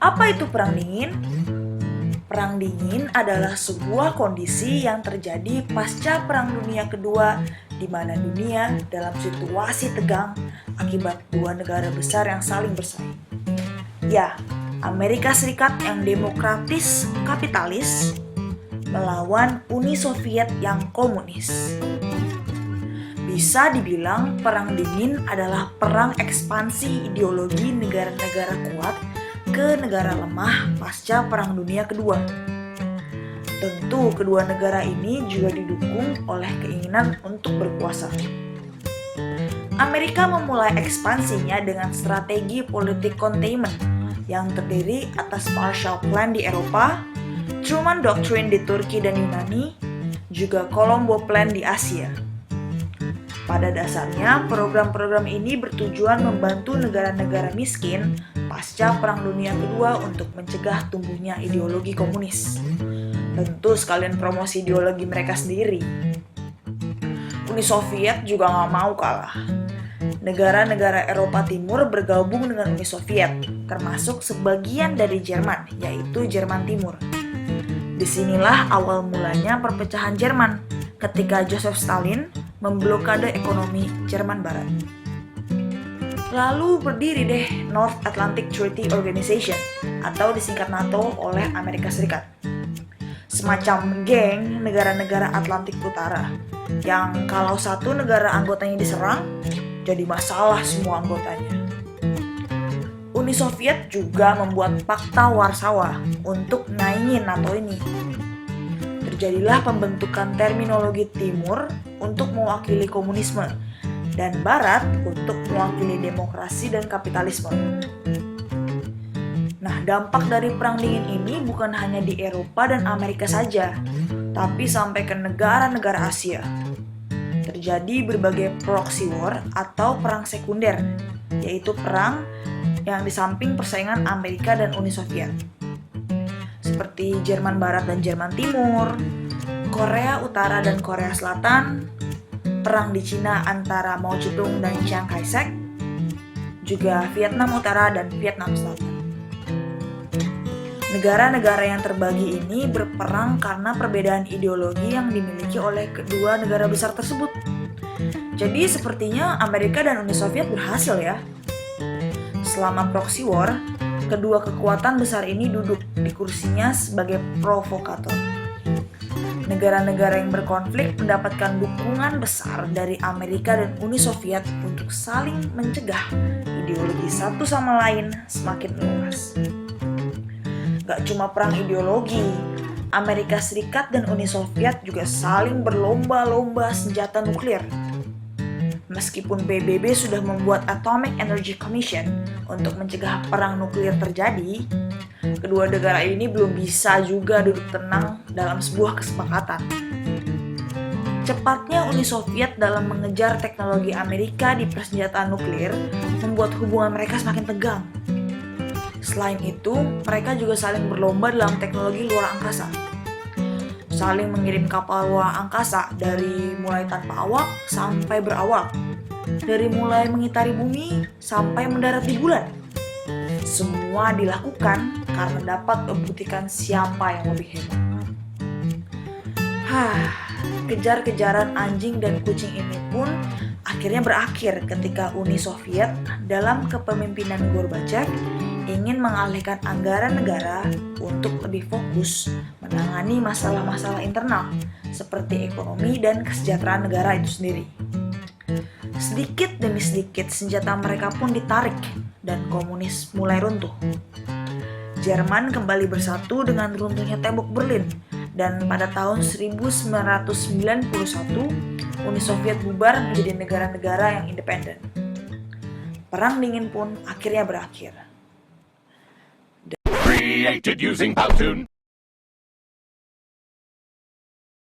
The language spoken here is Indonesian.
Apa itu Perang Dingin? Perang Dingin adalah sebuah kondisi yang terjadi pasca Perang Dunia Kedua, di mana dunia dalam situasi tegang akibat dua negara besar yang saling bersaing. Ya, Amerika Serikat yang demokratis kapitalis melawan Uni Soviet yang komunis. Bisa dibilang Perang Dingin adalah perang ekspansi ideologi negara-negara kuat ke negara lemah pasca Perang Dunia Kedua. Tentu kedua negara ini juga didukung oleh keinginan untuk berkuasa. Amerika memulai ekspansinya dengan strategi politik containment yang terdiri atas Marshall Plan di Eropa, Truman Doctrine di Turki dan Yunani, juga Colombo Plan di Asia. Pada dasarnya, program-program ini bertujuan membantu negara-negara miskin pasca Perang Dunia Kedua untuk mencegah tumbuhnya ideologi komunis. Tentu sekalian promosi ideologi mereka sendiri. Uni Soviet juga nggak mau kalah. Negara-negara Eropa Timur bergabung dengan Uni Soviet, termasuk sebagian dari Jerman, yaitu Jerman Timur. Disinilah awal mulanya perpecahan Jerman, ketika Joseph Stalin memblokade ekonomi Jerman Barat. Lalu berdiri deh North Atlantic Treaty Organization atau disingkat NATO oleh Amerika Serikat. Semacam geng negara-negara Atlantik Utara yang kalau satu negara anggotanya diserang, jadi masalah semua anggotanya. Uni Soviet juga membuat Pakta Warsawa untuk naingin NATO ini. Terjadilah pembentukan terminologi Timur untuk mewakili komunisme dan Barat untuk mewakili demokrasi dan kapitalisme. Nah, dampak dari Perang Dingin ini bukan hanya di Eropa dan Amerika saja, tapi sampai ke negara-negara Asia. Terjadi berbagai proxy war atau perang sekunder, yaitu perang yang di samping persaingan Amerika dan Uni Soviet. Seperti Jerman Barat dan Jerman Timur, Korea Utara dan Korea Selatan, perang di Cina antara Mao Zedong dan Chiang Kai-shek, juga Vietnam Utara dan Vietnam Selatan. Negara-negara yang terbagi ini berperang karena perbedaan ideologi yang dimiliki oleh kedua negara besar tersebut. Jadi sepertinya Amerika dan Uni Soviet berhasil ya. Selama proxy war, kedua kekuatan besar ini duduk di kursinya sebagai provokator. Negara-negara yang berkonflik mendapatkan dukungan besar dari Amerika dan Uni Soviet untuk saling mencegah ideologi satu sama lain semakin meluas. Gak cuma perang ideologi, Amerika Serikat dan Uni Soviet juga saling berlomba-lomba senjata nuklir. Meskipun PBB sudah membuat Atomic Energy Commission untuk mencegah perang nuklir terjadi, kedua negara ini belum bisa juga duduk tenang dalam sebuah kesepakatan. Cepatnya Uni Soviet dalam mengejar teknologi Amerika di persenjataan nuklir membuat hubungan mereka semakin tegang. Selain itu, mereka juga saling berlomba dalam teknologi luar angkasa. Saling mengirim kapal luar angkasa dari mulai tanpa awak sampai berawak. Dari mulai mengitari bumi sampai mendarat di bulan. Semua dilakukan karena dapat membuktikan siapa yang lebih hebat. Kejar-kejaran anjing dan kucing ini pun akhirnya berakhir ketika Uni Soviet dalam kepemimpinan Gorbachev ingin mengalihkan anggaran negara untuk lebih fokus menangani masalah-masalah internal seperti ekonomi dan kesejahteraan negara itu sendiri. Sedikit demi sedikit senjata mereka pun ditarik dan komunis mulai runtuh. Jerman kembali bersatu dengan runtuhnya tembok Berlin dan pada tahun 1991 Uni Soviet bubar menjadi negara-negara yang independen. Perang Dingin pun akhirnya berakhir. Created using Powtoon.